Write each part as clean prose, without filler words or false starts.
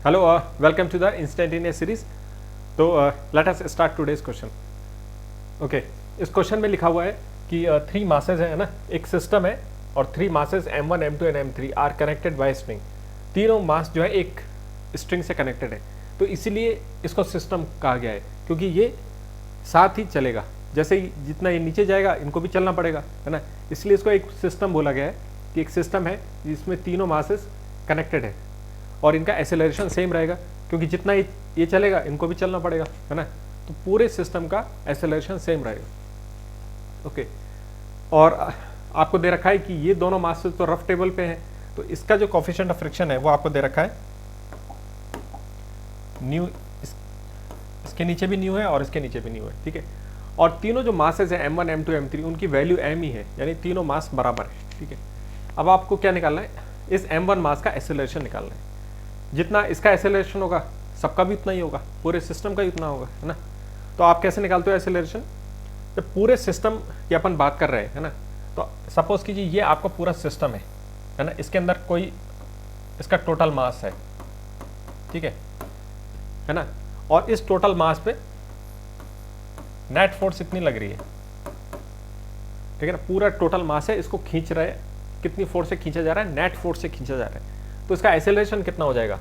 Hello, welcome to the instantaneous series. तो let us start today's question. Okay, इस question में लिखा हुआ है कि 3 मासेस है ना, एक सिस्टम है और 3 masses m1 m2 and m3 are connected by string. तीनों मास जो है एक स्ट्रिंग से कनेक्टेड है, तो इसीलिए इसको सिस्टम कहा गया है, क्योंकि ये साथ ही चलेगा। जैसे ही जितना ये नीचे जाएगा इनको भी चलना पड़ेगा, है ना, इसलिए इसको एक सिस्टम बोला गया है कि एक सिस्टम है जिसमें तीनों मासेस कनेक्टेड है और इनका एक्सेलरेशन सेम रहेगा, क्योंकि जितना ये चलेगा इनको भी चलना पड़ेगा, है ना, तो पूरे सिस्टम का एक्सेलरेशन सेम रहेगा। ओके, और आपको दे रखा है कि ये दोनों मासेस तो रफ टेबल पे हैं, तो इसका जो कोफिशिएंट ऑफ फ्रिक्शन है वो आपको दे रखा है न्यू, इसके नीचे भी न्यू है और इसके नीचे भी न्यू है, ठीक है। और तीनों जो मासेस है m1 m2 m3 उनकी वैल्यू m ही है, यानी तीनों मास बराबर है, ठीक है। अब आपको क्या निकालना है, इस m1 मास का एक्सेलरेशन निकालना है। जितना इसका एक्सेलरेशन होगा सबका भी उतना ही होगा, पूरे सिस्टम का ही उतना होगा, है ना। तो आप कैसे निकालते हो एक्सेलरेशन, जब पूरे सिस्टम की अपन बात कर रहे हैं, है ना, तो सपोज कीजिए ये आपका पूरा सिस्टम है ना, इसके अंदर कोई इसका टोटल मास है, ठीक है ना, और इस टोटल मास पे नेट फोर्स इतनी लग रही है, ठीक है ना, पूरा टोटल मास है, इसको खींच रहा है, कितनी फोर्स से खींचा जा रहा है, नेट फोर्स से खींचा जा रहा है, तो इसका एक्सेलरेशन कितना हो जाएगा,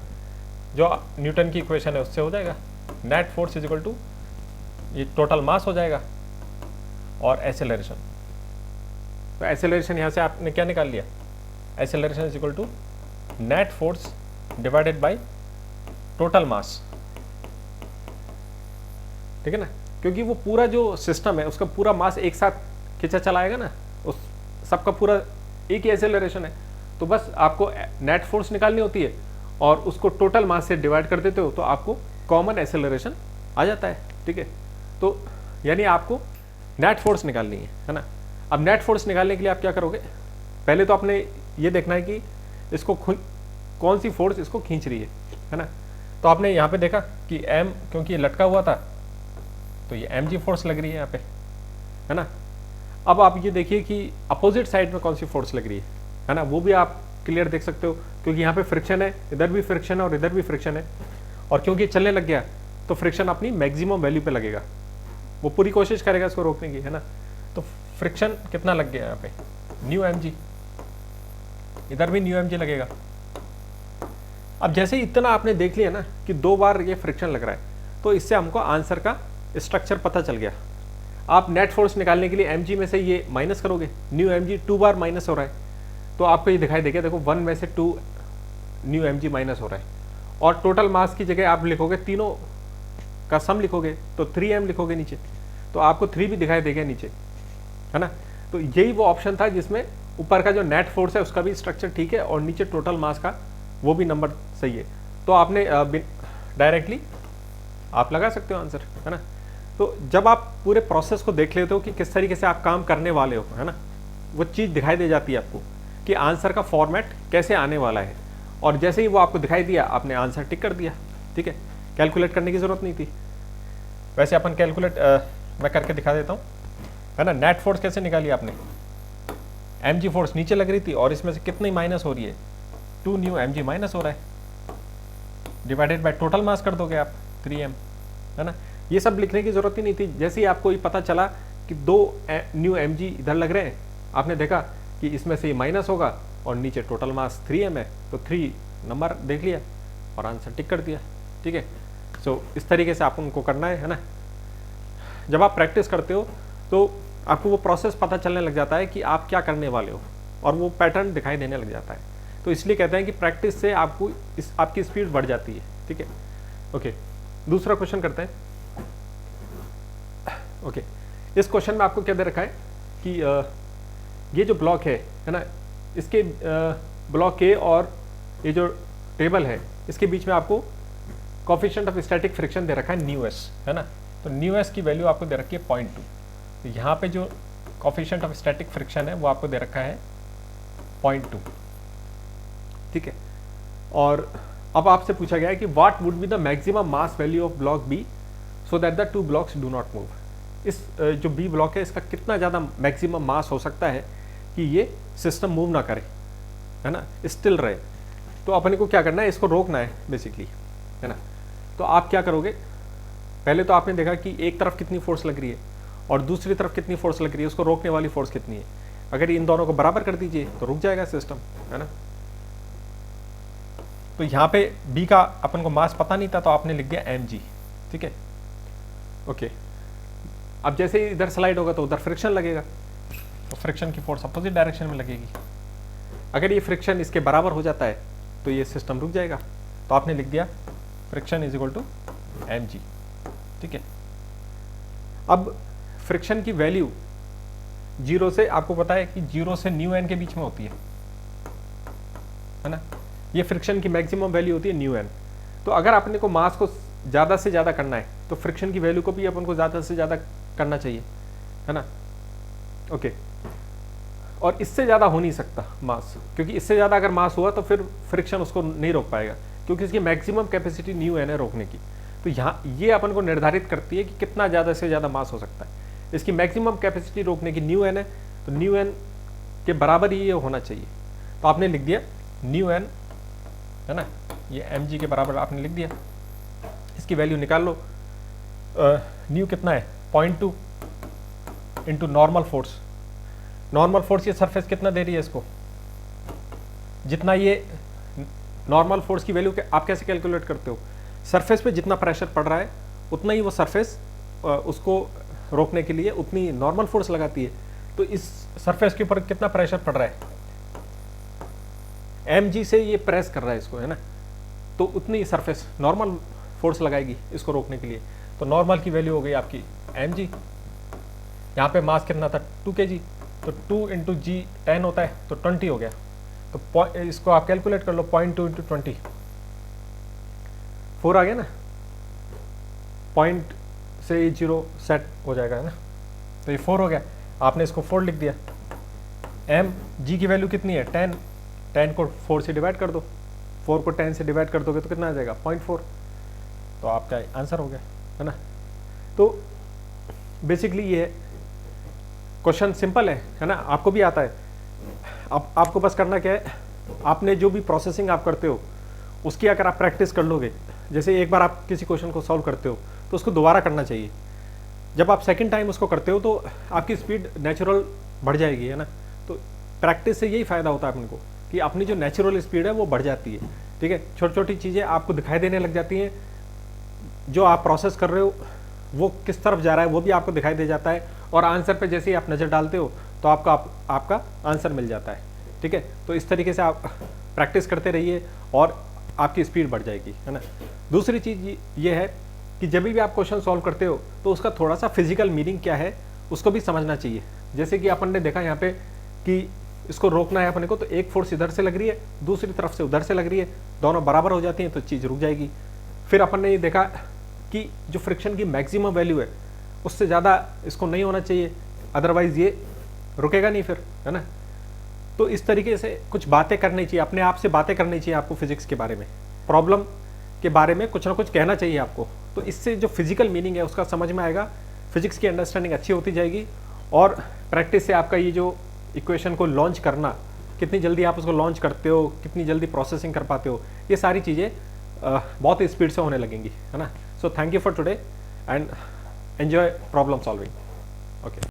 जो न्यूटन की इक्वेशन है उससे हो जाएगा, net force is equal to ये टोटल मास हो जाएगा और एक्सेलरेशन। तो एक्सेलरेशन यहाँ से आपने क्या निकाल लिया, acceleration is equal to net force divided by total mass, ठीक है ना, क्योंकि वो पूरा जो सिस्टम है उसका पूरा मास एक साथ खींचा चलाएगा ना, उस सबका पूरा एक ही एक्सेलरेशन है, तो बस आपको नेट फोर्स निकालनी होती है और उसको टोटल मास से डिवाइड कर देते हो तो आपको कॉमन एक्सेलरेशन आ जाता है, ठीक है। तो यानी आपको नेट फोर्स निकालनी है ना। अब नेट फोर्स निकालने के लिए आप क्या करोगे, पहले तो आपने ये देखना है कि इसको कौन सी फोर्स इसको खींच रही है ना। तो आपने यहाँ पे देखा कि m, क्योंकि ये लटका हुआ था तो ये mg फोर्स लग रही है यहाँ पे, है ना। अब आप ये देखिए कि अपोजिट साइड में कौन सी फोर्स लग रही है ना, वो भी आप क्लियर देख सकते हो, क्योंकि यहाँ पे फ्रिक्शन है, इधर भी फ्रिक्शन है और इधर भी फ्रिक्शन है, और क्योंकि चलने लग गया तो फ्रिक्शन अपनी मैक्सिमम वैल्यू पे लगेगा, वो पूरी कोशिश करेगा इसको रोकने की, है ना। तो फ्रिक्शन कितना लग गया यहाँ पे, न्यू mg, इधर भी न्यू mg लगेगा। अब जैसे ही इतना आपने देख लिया ना कि 2 बार ये फ्रिक्शन लग रहा है, तो इससे हमको आंसर का स्ट्रक्चर पता चल गया। आप नेट फोर्स निकालने के लिए mg में से ये माइनस करोगे, न्यू mg 2 बार माइनस हो रहा है, तो आपको ये दिखाई देगा, देखो 1 में से 2 न्यू mg माइनस हो रहा है, और टोटल मास की जगह आप लिखोगे तीनों का सम लिखोगे तो 3m लिखोगे नीचे, तो आपको 3 भी दिखाई देगा नीचे, है ना। तो यही वो ऑप्शन था जिसमें ऊपर का जो नेट फोर्स है उसका भी स्ट्रक्चर ठीक है और नीचे टोटल मास का वो भी नंबर सही है, तो आपने डायरेक्टली आप लगा सकते हो आंसर, है ना। तो जब आप पूरे प्रोसेस को देख लेते हो कि किस तरीके से आप काम करने वाले हो, है ना, वो चीज़ दिखाई दे जाती है आपको कि आंसर का फॉर्मेट कैसे आने वाला है, और जैसे ही वो आपको दिखाई दिया आपने आंसर टिक कर दिया, ठीक है, कैलकुलेट करने की ज़रूरत नहीं थी। वैसे अपन कैलकुलेट मैं करके दिखा देता हूँ, है ना। नेट फोर्स कैसे निकाली आपने, mg फोर्स नीचे लग रही थी और इसमें से कितनी माइनस हो रही है, 2 न्यू mg माइनस हो रहा है, डिवाइडेड बाय टोटल मास कर दोगे आप 3m, है ना। ये सब लिखने की जरूरत ही नहीं थी, जैसे ही आपको ये पता चला कि 2 न्यू mg इधर लग रहे हैं, आपने देखा कि इसमें से ये माइनस होगा और नीचे टोटल मास 3m है, तो 3 नंबर देख लिया और आंसर टिक कर दिया, ठीक है। सो इस तरीके से आप उनको करना है ना। जब आप प्रैक्टिस करते हो तो आपको वो प्रोसेस पता चलने लग जाता है कि आप क्या करने वाले हो, और वो पैटर्न दिखाई देने लग जाता है, तो इसलिए कहते हैं कि प्रैक्टिस से आपको आपकी स्पीड बढ़ जाती है, ठीक है। ओके, दूसरा क्वेश्चन करते हैं। ओके, इस क्वेश्चन में आपको क्या दे रखा है कि ये जो ब्लॉक है ना, इसके ब्लॉक के और ये जो टेबल है इसके बीच में आपको कोफिशिएंट ऑफ स्टैटिक फ्रिक्शन दे रखा है न्यू एस, है ना। तो न्यू एस की वैल्यू आपको दे रखी है 0.2, तो यहाँ पे जो कोफिशिएंट ऑफ स्टैटिक फ्रिक्शन है वो आपको दे रखा है 0.2, ठीक है। और अब आपसे पूछा गया है कि what would be the maximum mass value of block B so that the 2 blocks do not move. इस जो बी ब्लॉक है इसका कितना ज़्यादा मैक्सिमम मास हो सकता है कि ये सिस्टम मूव ना करे, है ना, स्टिल रहे। तो अपने को क्या करना है, इसको रोकना है बेसिकली, है ना। तो आप क्या करोगे, पहले तो आपने देखा कि एक तरफ कितनी फोर्स लग रही है और दूसरी तरफ कितनी फोर्स लग रही है, उसको रोकने वाली फोर्स कितनी है। अगर इन दोनों को बराबर कर दीजिए तो रुक जाएगा सिस्टम, है ना। तो यहाँ पे बी का अपन को मास पता नहीं था तो आपने लिख दिया mg, ठीक है, ओके। अब जैसे ही इधर स्लाइड होगा तो उधर फ्रिक्शन लगेगा, तो फ्रिक्शन की फोर्स अपोजिट डायरेक्शन में लगेगी। अगर ये फ्रिक्शन इसके बराबर हो जाता है तो ये सिस्टम रुक जाएगा, तो आपने लिख दिया friction is equal to mg, ठीक है। अब फ्रिक्शन की वैल्यू 0 से, आपको पता है कि 0 से न्यू एन के बीच में होती है ना। ये फ्रिक्शन की मैक्सिमम वैल्यू होती है न्यू एन। तो अगर अपने को मास को ज़्यादा से ज़्यादा करना है तो फ्रिक्शन की वैल्यू को भी अपन को ज़्यादा से ज़्यादा करना चाहिए, है ना, ओके। और इससे ज़्यादा हो नहीं सकता मास, क्योंकि इससे ज़्यादा अगर मास हुआ तो फिर फ्रिक्शन उसको नहीं रोक पाएगा, क्योंकि इसकी मैक्सिमम कैपेसिटी न्यू एन है रोकने की। तो यहाँ ये अपन को निर्धारित करती है कि कितना ज़्यादा से ज़्यादा मास हो सकता है। इसकी मैक्सिमम कैपेसिटी रोकने की न्यू एन है, तो न्यू एन के बराबर ही ये होना चाहिए। तो आपने लिख दिया न्यू एन, है ना, ये mg के बराबर आपने लिख दिया। इसकी वैल्यू निकाल लो, न्यू कितना है 0.2 into normal force. Normal force ये सरफेस कितना दे रही है इसको, जितना ये नॉर्मल फोर्स की वैल्यू आप कैसे कैलकुलेट करते हो, सरफेस पे जितना प्रेशर पड़ रहा है उतना ही वो सरफेस उसको रोकने के लिए उतनी नॉर्मल फोर्स लगाती है। तो इस सरफेस के ऊपर कितना प्रेशर पड़ रहा है, mg से ये प्रेस कर रहा है इसको, है ना, तो उतनी सरफेस नॉर्मल फोर्स लगाएगी इसको रोकने के लिए। तो नॉर्मल की वैल्यू हो गई आपकी mg। यहाँ पे मास कितना था 2 kg, तो 2 इंटू जी 10 होता है तो 20 हो गया। तो इसको आप कैलकुलेट कर लो, 0.2 इंटू 20 4 आ गया ना, पॉइंट से 0 सेट हो जाएगा, है ना। तो ये 4 हो गया, आपने इसको 4 लिख दिया। mg की वैल्यू कितनी है 10, 10 को 4 से डिवाइड कर दो, 4 को 10 से डिवाइड कर दोगे तो कितना आ जाएगा 0.4। तो आपका आंसर हो गया, है ना। तो बेसिकली ये क्वेश्चन सिंपल है ना, आपको भी आता है। अब आपको बस करना क्या है, आपने जो भी प्रोसेसिंग आप करते हो उसकी अगर आप प्रैक्टिस कर लोगे, जैसे एक बार आप किसी क्वेश्चन को सॉल्व करते हो तो उसको दोबारा करना चाहिए। जब आप सेकंड टाइम उसको करते हो तो आपकी स्पीड नेचुरल बढ़ जाएगी, है ना। तो प्रैक्टिस से यही फ़ायदा होता है अपन को कि अपनी जो नेचुरल स्पीड है वो बढ़ जाती है, ठीक है। छोटी छोटी चीज़ें आपको दिखाई देने लग जाती हैं, जो आप प्रोसेस कर रहे हो वो किस तरफ जा रहा है वो भी आपको दिखाई दे जाता है, और आंसर पे जैसे ही आप नज़र डालते हो तो आपका आंसर मिल जाता है, ठीक है। तो इस तरीके से आप प्रैक्टिस करते रहिए और आपकी स्पीड बढ़ जाएगी, है ना। दूसरी चीज़ ये है कि जब भी आप क्वेश्चन सॉल्व करते हो तो उसका थोड़ा सा फिजिकल मीनिंग क्या है उसको भी समझना चाहिए। जैसे कि अपन ने देखा यहाँ पे कि इसको रोकना है अपने को, तो एक फोर्स इधर से लग रही है, दूसरी तरफ से उधर से लग रही है, दोनों बराबर हो जाती हैं तो चीज़ रुक जाएगी। फिर अपन ने ये देखा कि जो फ्रिक्शन की मैक्सिमम वैल्यू है उससे ज़्यादा इसको नहीं होना चाहिए, अदरवाइज़ ये रुकेगा नहीं फिर, है ना। तो इस तरीके से कुछ बातें करनी चाहिए, अपने आप से बातें करनी चाहिए आपको फिजिक्स के बारे में, प्रॉब्लम के बारे में कुछ ना कुछ कहना चाहिए आपको। तो इससे जो फिजिकल मीनिंग है उसका समझ में आएगा, फिजिक्स की अंडरस्टैंडिंग अच्छी होती जाएगी, और प्रैक्टिस से आपका ये जो इक्वेशन को लॉन्च करना, कितनी जल्दी आप उसको लॉन्च करते हो, कितनी जल्दी प्रोसेसिंग कर पाते हो, ये सारी चीज़ें बहुत स्पीड से होने लगेंगी, है ना। So thank you for today and enjoy problem solving, okay.